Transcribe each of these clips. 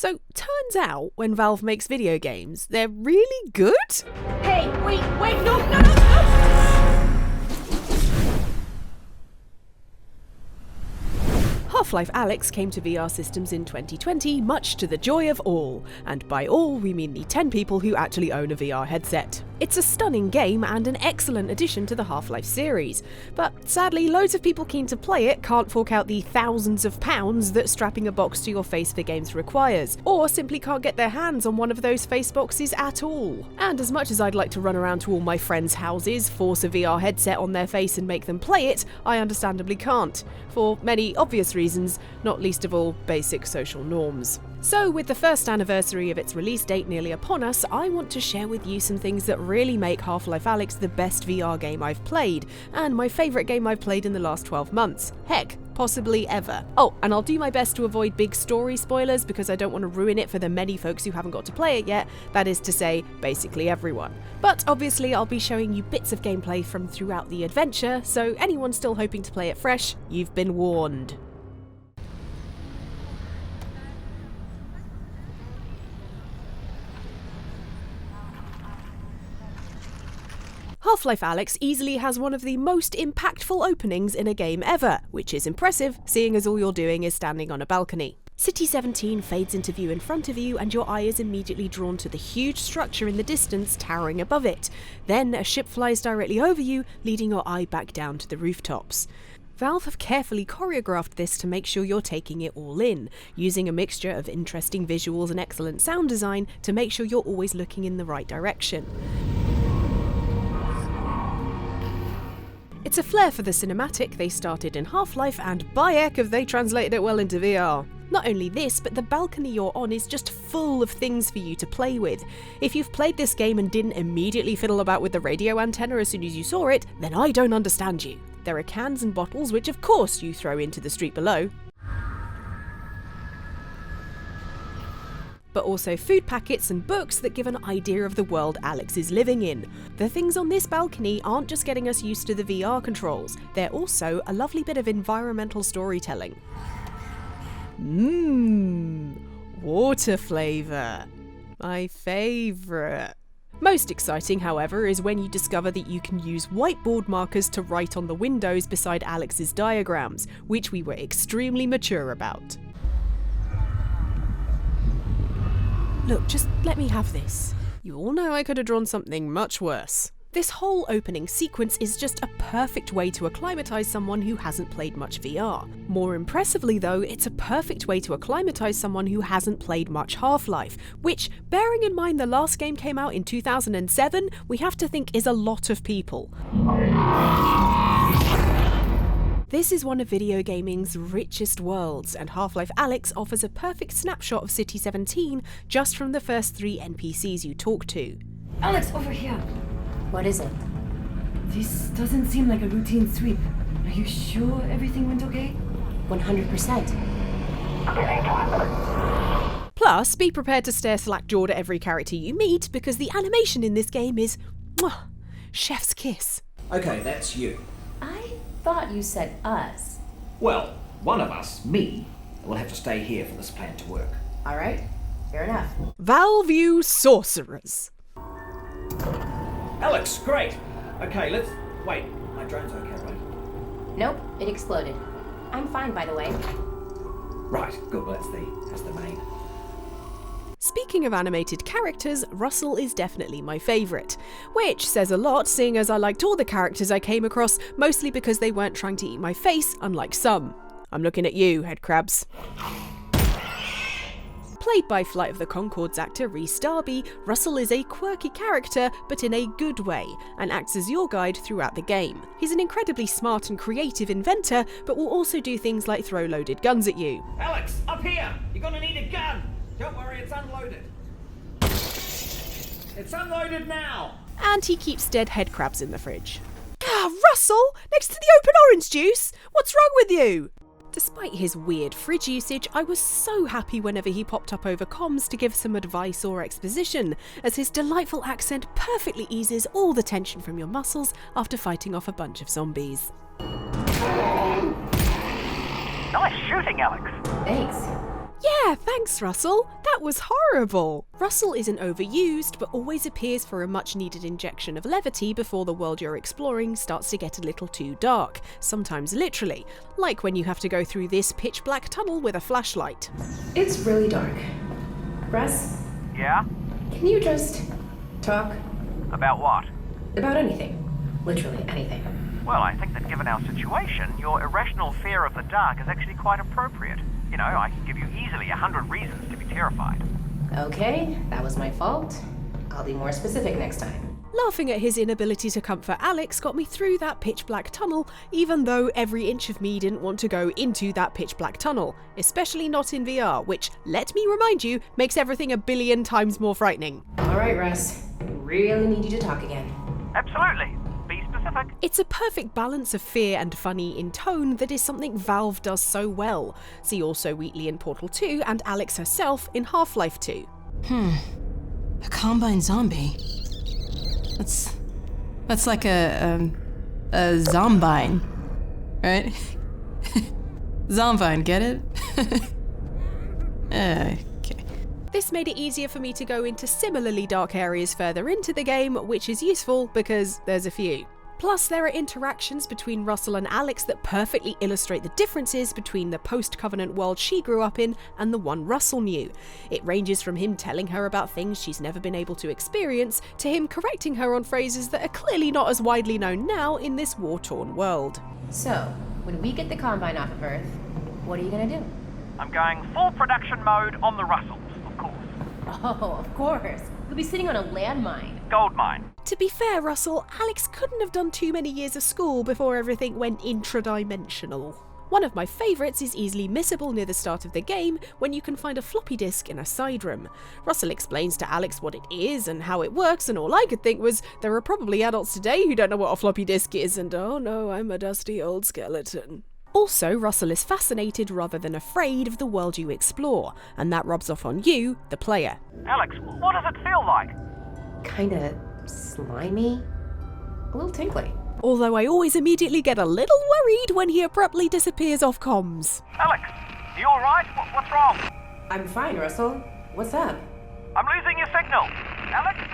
So, turns out, when Valve makes video games, they're really good? Hey, wait, no! Half-Life Alyx came to VR systems in 2020, much to the joy of all, and by all we mean the 10 people who actually own a VR headset. It's a stunning game and an excellent addition to the Half-Life series, but sadly loads of people keen to play it can't fork out the thousands of pounds that strapping a box to your face for games requires, or simply can't get their hands on one of those face boxes at all. And as much as I'd like to run around to all my friends' houses, force a VR headset on their face and make them play it, I understandably can't, for many obvious reasons, not least of all basic social norms. So with the first anniversary of its release date nearly upon us, I want to share with you some things that really make Half-Life Alyx the best VR game I've played, and my favourite game I've played in the last 12 months. Heck, possibly ever. Oh, and I'll do my best to avoid big story spoilers because I don't want to ruin it for the many folks who haven't got to play it yet, that is to say, basically everyone. But obviously I'll be showing you bits of gameplay from throughout the adventure, so anyone still hoping to play it fresh, you've been warned. Half-Life Alyx easily has one of the most impactful openings in a game ever, which is impressive, seeing as all you're doing is standing on a balcony. City 17 fades into view in front of you and your eye is immediately drawn to the huge structure in the distance towering above it. Then a ship flies directly over you, leading your eye back down to the rooftops. Valve have carefully choreographed this to make sure you're taking it all in, using a mixture of interesting visuals and excellent sound design to make sure you're always looking in the right direction. It's a flair for the cinematic they started in Half-Life, and by heck have they translated it well into VR. Not only this, but the balcony you're on is just full of things for you to play with. If you've played this game and didn't immediately fiddle about with the radio antenna as soon as you saw it, then I don't understand you. There are cans and bottles which of course you throw into the street below, but also food packets and books that give an idea of the world Alyx is living in. The things on this balcony aren't just getting us used to the VR controls, they're also a lovely bit of environmental storytelling. Water flavour. My favourite. Most exciting, however, is when you discover that you can use whiteboard markers to write on the windows beside Alyx's diagrams, which we were extremely mature about. Look, just let me have this. You all know I could have drawn something much worse. This whole opening sequence is just a perfect way to acclimatise someone who hasn't played much VR. More impressively though, it's a perfect way to acclimatise someone who hasn't played much Half-Life, which, bearing in mind the last game came out in 2007, we have to think is a lot of people. This is one of video gaming's richest worlds, and Half-Life Alyx offers a perfect snapshot of City 17 just from the first 3 NPCs you talk to. Alyx, over here! What is it? This doesn't seem like a routine sweep. Are you sure everything went okay? 100%. Plus, be prepared to stare slack-jawed at every character you meet, because the animation in this game is chef's kiss. Okay, that's you. I thought you said us. Well, one of us, me, will have to stay here for this plan to work. Alright, fair enough. Valve, you sorcerers. Alyx, great! Okay, let's... Wait, my drone's okay, right? Nope, it exploded. I'm fine, by the way. Right, good, well that's the main. Speaking of animated characters, Russell is definitely my favourite, which says a lot seeing as I liked all the characters I came across, mostly because they weren't trying to eat my face, unlike some. I'm looking at you, headcrabs. Played by Flight of the Conchords actor Rhys Darby, Russell is a quirky character, but in a good way, and acts as your guide throughout the game. He's an incredibly smart and creative inventor, but will also do things like throw loaded guns at you. Alyx, up here! You're gonna need a gun! Don't worry, it's unloaded. It's unloaded now! And he keeps dead headcrabs in the fridge. Ah, Russell! Next to the open orange juice! What's wrong with you? Despite his weird fridge usage, I was so happy whenever he popped up over comms to give some advice or exposition, as his delightful accent perfectly eases all the tension from your muscles after fighting off a bunch of zombies. Nice shooting, Alyx. Thanks. Yeah, thanks, Russell. That was horrible. Russell isn't overused, but always appears for a much-needed injection of levity before the world you're exploring starts to get a little too dark, sometimes literally, like when you have to go through this pitch-black tunnel with a flashlight. It's really dark. Russ, Yeah? can you just talk About what? about anything? Literally anything. Well, I think that given our situation, your irrational fear of the dark is actually quite appropriate. You know, I can give you easily 100 reasons to be terrified. Okay, that was my fault. I'll be more specific next time. Laughing at his inability to comfort Alyx got me through that pitch-black tunnel, even though every inch of me didn't want to go into that pitch-black tunnel, especially not in VR, which, let me remind you, makes everything a billion times more frightening. Alright, Russ. Really need you to talk again. Absolutely. Be specific. It's a perfect balance of fear and funny in tone that is something Valve does so well. See also Wheatley in Portal 2 and Alyx herself in Half-Life 2. A combine zombie. That's like a zombine, right? Zombine, get it? Okay. This made it easier for me to go into similarly dark areas further into the game, which is useful because there's a few. Plus, there are interactions between Russell and Alyx that perfectly illustrate the differences between the post-Covenant world she grew up in and the one Russell knew. It ranges from him telling her about things she's never been able to experience, to him correcting her on phrases that are clearly not as widely known now in this war-torn world. So, when we get the Combine off of Earth, what are you gonna do? I'm going full production mode on the Russells, of course. Oh, of course. You'll be sitting on a landmine. Gold mine. To be fair, Russell, Alyx couldn't have done too many years of school before everything went intradimensional. One of my favourites is easily missable near the start of the game when you can find a floppy disk in a side room. Russell explains to Alyx what it is and how it works, and all I could think was, there are probably adults today who don't know what a floppy disk is, and oh no, I'm a dusty old skeleton. Also, Russell is fascinated rather than afraid of the world you explore, and that rubs off on you, the player. Alyx, what does it feel like? Kinda slimy. A little tinkly. Although I always immediately get a little worried when he abruptly disappears off comms. Alyx, you alright? What's wrong? I'm fine, Russell. What's up? I'm losing your signal. Alyx?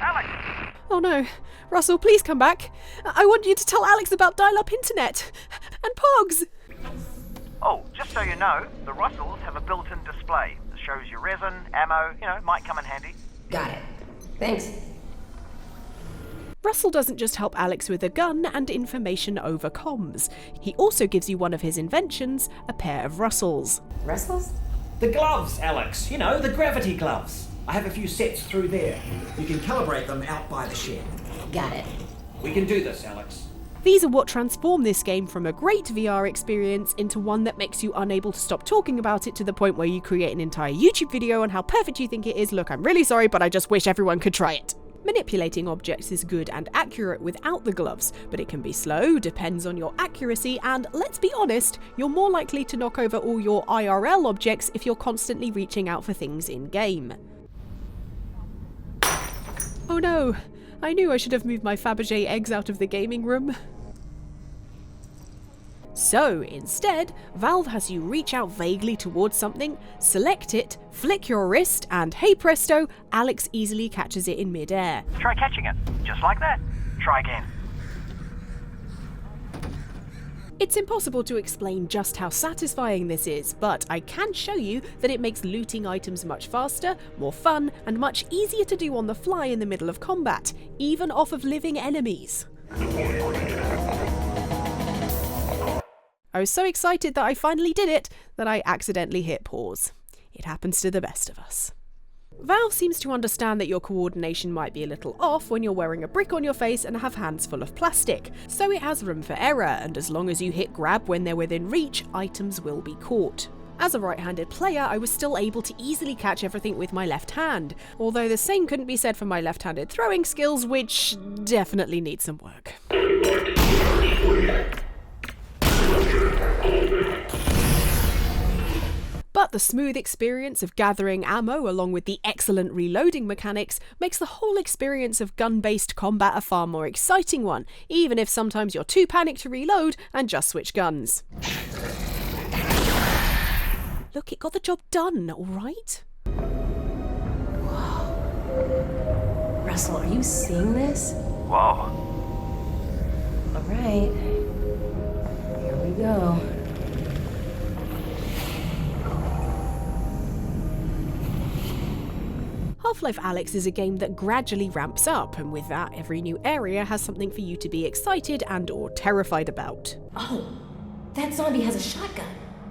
Alyx? Oh no. Russell, please come back. I want you to tell Alyx about dial-up internet. And Pogs. Oh, just so you know, the Russells have a built-in display that shows you resin, ammo, might come in handy. Got it. Thanks. Russell doesn't just help Alyx with a gun and information over comms. He also gives you one of his inventions, a pair of Russells. Russells? The gloves, Alyx. The gravity gloves. I have a few sets through there. You can calibrate them out by the shed. Got it. We can do this, Alyx. These are what transform this game from a great VR experience into one that makes you unable to stop talking about it to the point where you create an entire YouTube video on how perfect you think it is. Look, I'm really sorry, but I just wish everyone could try it. Manipulating objects is good and accurate without the gloves, but it can be slow, depends on your accuracy, and let's be honest, you're more likely to knock over all your IRL objects if you're constantly reaching out for things in-game. Oh no, I knew I should have moved my Fabergé eggs out of the gaming room. So, instead, Valve has you reach out vaguely towards something, select it, flick your wrist, and hey presto, Alyx easily catches it in mid-air. Try catching it. Just like that. Try again. It's impossible to explain just how satisfying this is, but I can show you that it makes looting items much faster, more fun, and much easier to do on the fly in the middle of combat, even off of living enemies. I was so excited that I finally did it that I accidentally hit pause. It happens to the best of us. Valve seems to understand that your coordination might be a little off when you're wearing a brick on your face and have hands full of plastic, so it has room for error, and as long as you hit grab when they're within reach, items will be caught. As a right-handed player, I was still able to easily catch everything with my left hand, although the same couldn't be said for my left-handed throwing skills, which definitely need some work. But the smooth experience of gathering ammo along with the excellent reloading mechanics makes the whole experience of gun-based combat a far more exciting one, even if sometimes you're too panicked to reload and just switch guns. Look, it got the job done, alright? Russell, are you seeing this? Whoa. Alright. Here we go. Half-Life Alyx is a game that gradually ramps up, and with that, every new area has something for you to be excited and or terrified about. Oh, that zombie has a shotgun.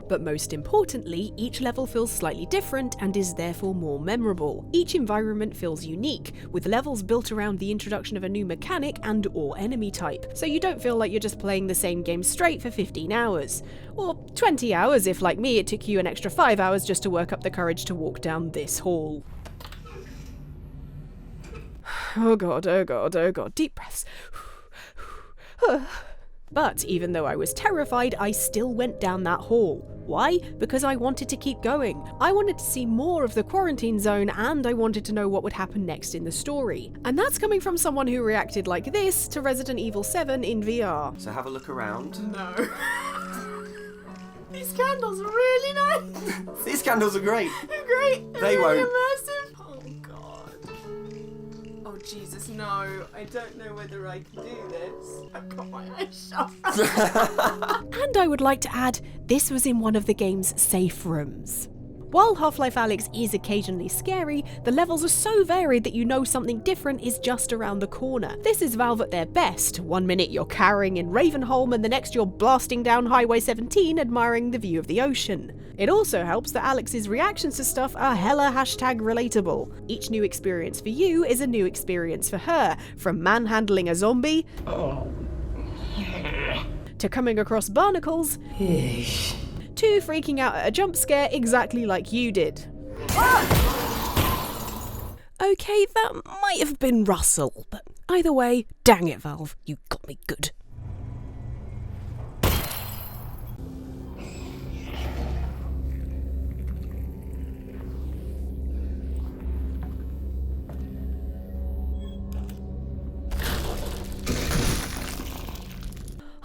But most importantly, each level feels slightly different and is therefore more memorable. Each environment feels unique, with levels built around the introduction of a new mechanic and or enemy type, so you don't feel like you're just playing the same game straight for 15 hours. Or 20 hours if, like me, it took you an extra 5 hours just to work up the courage to walk down this hall. Oh god, oh god, oh god, deep breaths. But even though I was terrified, I still went down that hall. Why? Because I wanted to keep going. I wanted to see more of the quarantine zone, and I wanted to know what would happen next in the story. And that's coming from someone who reacted like this to Resident Evil 7 in VR. So have a look around. No. These candles are really nice. These candles are great. They're great. They really won't. immersive. Oh god. Oh Jesus, no. I don't know whether I can do this. I've got my eyes shut. And I would like to add, this was in one of the game's safe rooms. While Half-Life Alyx is occasionally scary, the levels are so varied that you know something different is just around the corner. This is Valve at their best. One minute you're carrying in Ravenholm and the next you're blasting down Highway 17 admiring the view of the ocean. It also helps that Alyx's reactions to stuff are hella #relatable. Each new experience for you is a new experience for her, from manhandling a zombie to coming across barnacles to freaking out at a jump scare exactly like you did. Okay, that might have been Russell, but either way, dang it, Valve, you got me good.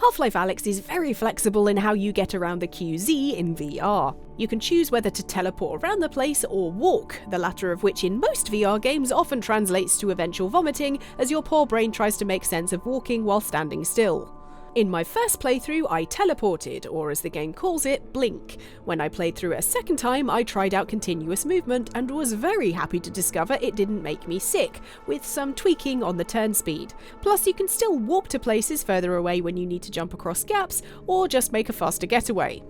Half-Life Alyx is very flexible in how you get around the QZ in VR. You can choose whether to teleport around the place or walk, the latter of which in most VR games often translates to eventual vomiting as your poor brain tries to make sense of walking while standing still. In my first playthrough, I teleported, or as the game calls it, blink. When I played through it a second time, I tried out continuous movement and was very happy to discover it didn't make me sick, with some tweaking on the turn speed. Plus, you can still warp to places further away when you need to jump across gaps, or just make a faster getaway.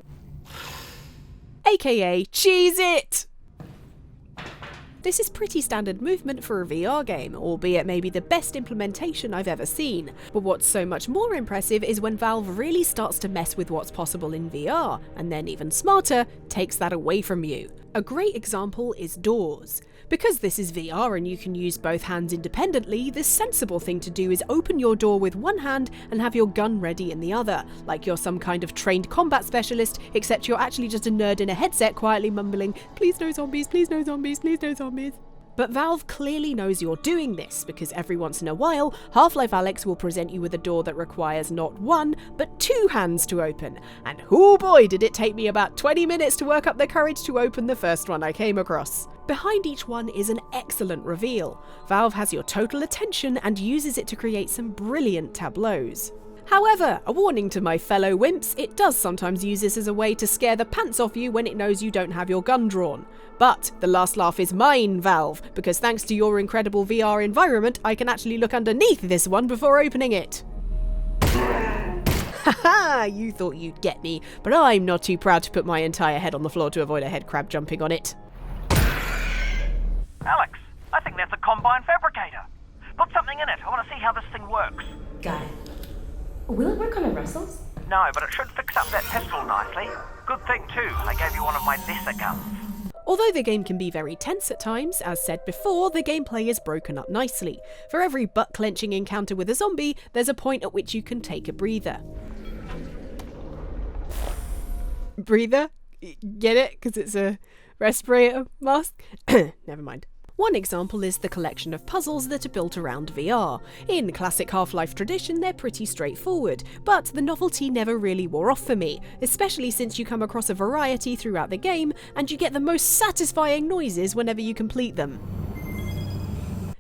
AKA, cheese it! This is pretty standard movement for a VR game, albeit maybe the best implementation I've ever seen. But what's so much more impressive is when Valve really starts to mess with what's possible in VR, and then even smarter, takes that away from you. A great example is doors. Because this is VR and you can use both hands independently, the sensible thing to do is open your door with one hand and have your gun ready in the other, like you're some kind of trained combat specialist, except you're actually just a nerd in a headset quietly mumbling, "Please no zombies, please no zombies, please no zombies." But Valve clearly knows you're doing this, because every once in a while, Half-Life Alyx will present you with a door that requires not one, but two hands to open. And oh boy, did it take me about 20 minutes to work up the courage to open the first one I came across. Behind each one is an excellent reveal. Valve has your total attention and uses it to create some brilliant tableaus. However, a warning to my fellow wimps, it does sometimes use this as a way to scare the pants off you when it knows you don't have your gun drawn. But the last laugh is mine, Valve, because thanks to your incredible VR environment, I can actually look underneath this one before opening it. Haha, you thought you'd get me, but I'm not too proud to put my entire head on the floor to avoid a head crab jumping on it. Alyx, I think that's a combine fabricator. Put something in it. I want to see how this thing works. Got it. Will it work on the Russells? No, but it should fix up that pistol nicely. Good thing, too, I gave you one of my lesser guns. Although the game can be very tense at times, as said before, the gameplay is broken up nicely. For every butt-clenching encounter with a zombie, there's a point at which you can take a breather. Breather? Get it? Because it's a respirator mask? Never mind. One example is the collection of puzzles that are built around VR. In classic Half-Life tradition, they're pretty straightforward, but the novelty never really wore off for me, especially since you come across a variety throughout the game and you get the most satisfying noises whenever you complete them.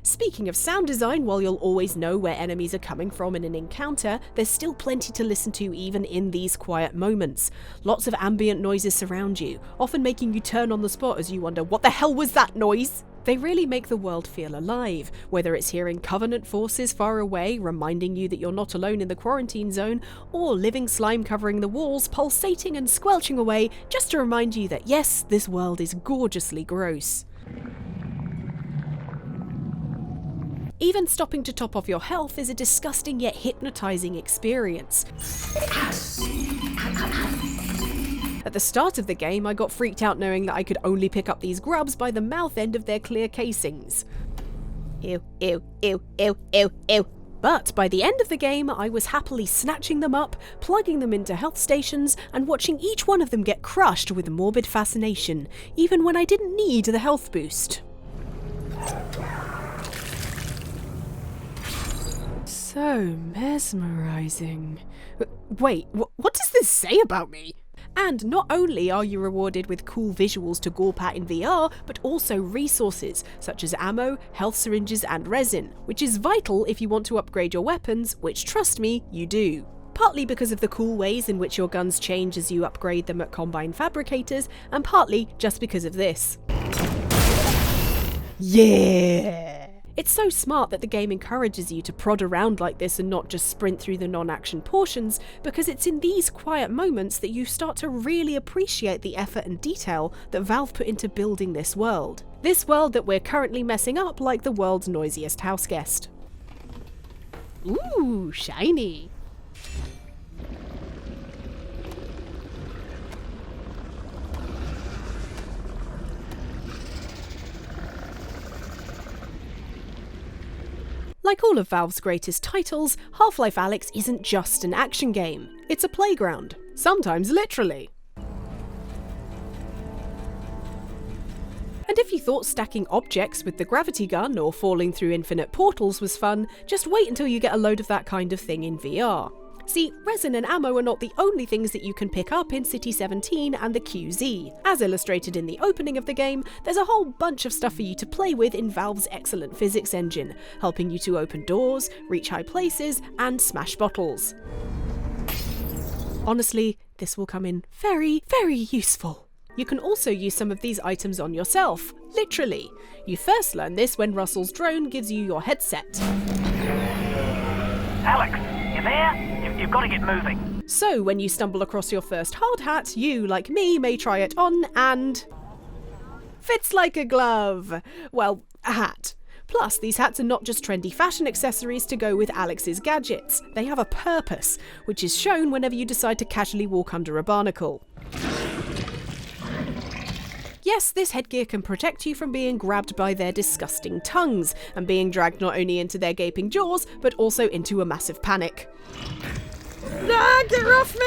Speaking of sound design, while you'll always know where enemies are coming from in an encounter, there's still plenty to listen to even in these quiet moments. Lots of ambient noises surround you, often making you turn on the spot as you wonder, what the hell was that noise? They really make the world feel alive, whether it's hearing Covenant forces far away, reminding you that you're not alone in the quarantine zone, or living slime covering the walls, pulsating and squelching away, just to remind you that yes, this world is gorgeously gross. Even stopping to top off your health is a disgusting yet hypnotizing experience. At the start of the game, I got freaked out knowing that I could only pick up these grubs by the mouth end of their clear casings. Ew, ew, ew, ew, ew, ew. But by the end of the game, I was happily snatching them up, plugging them into health stations, and watching each one of them get crushed with morbid fascination, even when I didn't need the health boost. So mesmerizing. Wait, what does this say about me? And not only are you rewarded with cool visuals to gawp at in VR, but also resources such as ammo, health syringes and resin, which is vital if you want to upgrade your weapons, which trust me, you do. Partly because of the cool ways in which your guns change as you upgrade them at Combine fabricators, and partly just because of this. Yeah! It's so smart that the game encourages you to prod around like this and not just sprint through the non-action portions, because it's in these quiet moments that you start to really appreciate the effort and detail that Valve put into building this world. This world that we're currently messing up like the world's noisiest houseguest. Ooh, shiny! Like all of Valve's greatest titles, Half-Life Alyx isn't just an action game. It's a playground. Sometimes literally. And if you thought stacking objects with the gravity gun or falling through infinite portals was fun, just wait until you get a load of that kind of thing in VR. See, resin and ammo are not the only things that you can pick up in City 17 and the QZ. As illustrated in the opening of the game, there's a whole bunch of stuff for you to play with in Valve's excellent physics engine, helping you to open doors, reach high places, and smash bottles. Honestly, this will come in very, very useful. You can also use some of these items on yourself, literally. You first learn this when Russell's drone gives you your headset. Alyx, you there? You've got to get moving. So when you stumble across your first hard hat, you, like me, may try it on and... fits like a glove. Well, a hat. Plus, these hats are not just trendy fashion accessories to go with Alyx's gadgets. They have a purpose, which is shown whenever you decide to casually walk under a barnacle. Yes, this headgear can protect you from being grabbed by their disgusting tongues, and being dragged not only into their gaping jaws, but also into a massive panic. Ah, get her off me!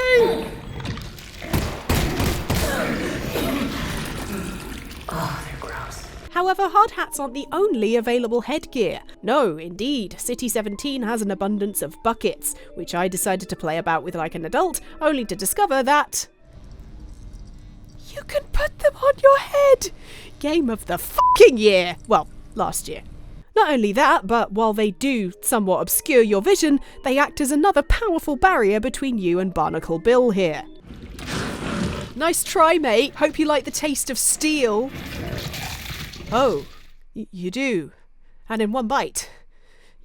Oh, they're gross. However, hard hats aren't the only available headgear. No, indeed, City 17 has an abundance of buckets, which I decided to play about with like an adult, only to discover that... you can put them on your head! Game of the fucking year! Well, last year. Not only that, but while they do somewhat obscure your vision, they act as another powerful barrier between you and Barnacle Bill here. Nice try, mate. Hope you like the taste of steel. Oh, you do. And in one bite.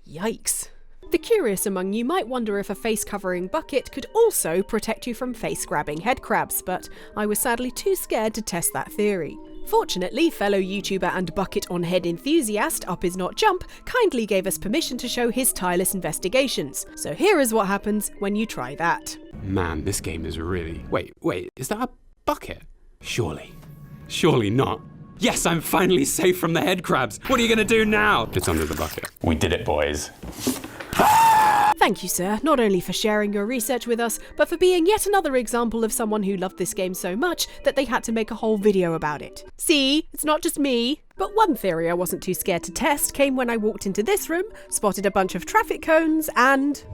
Yikes. The curious among you might wonder if a face-covering bucket could also protect you from face-grabbing head crabs, but I was sadly too scared to test that theory. Fortunately, fellow YouTuber and bucket-on-head enthusiast UpIsNotJump kindly gave us permission to show his tireless investigations, so here is what happens when you try that. Man, this game is really... Wait, is that a bucket? Surely not. Yes, I'm finally safe from the head crabs. What are you gonna do now? It's under the bucket. We did it, boys. Thank you, sir, not only for sharing your research with us, but for being yet another example of someone who loved this game so much that they had to make a whole video about it. See, it's not just me. But one theory I wasn't too scared to test came when I walked into this room, spotted a bunch of traffic cones, and...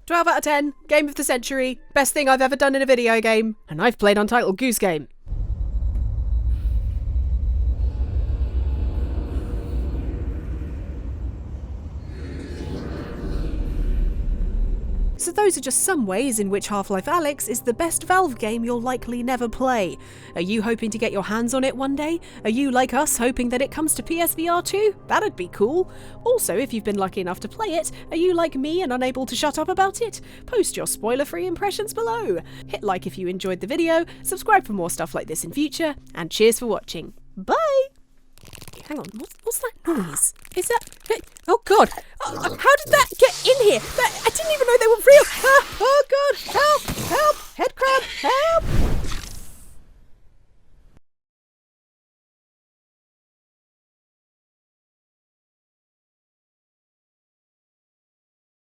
"12 out of 10, game of the century, best thing I've ever done in a video game, and I've played Untitled Goose Game." So those are just some ways in which Half-Life Alyx is the best Valve game you'll likely never play. Are you hoping to get your hands on it one day? Are you, like us, hoping that it comes to PSVR too? That'd be cool. Also, if you've been lucky enough to play it, are you like me and unable to shut up about it? Post your spoiler-free impressions below. Hit like if you enjoyed the video, subscribe for more stuff like this in future, and cheers for watching. Bye! Hang on, what's that noise? Is that... Oh god! How did that get in here? I didn't even know they were real!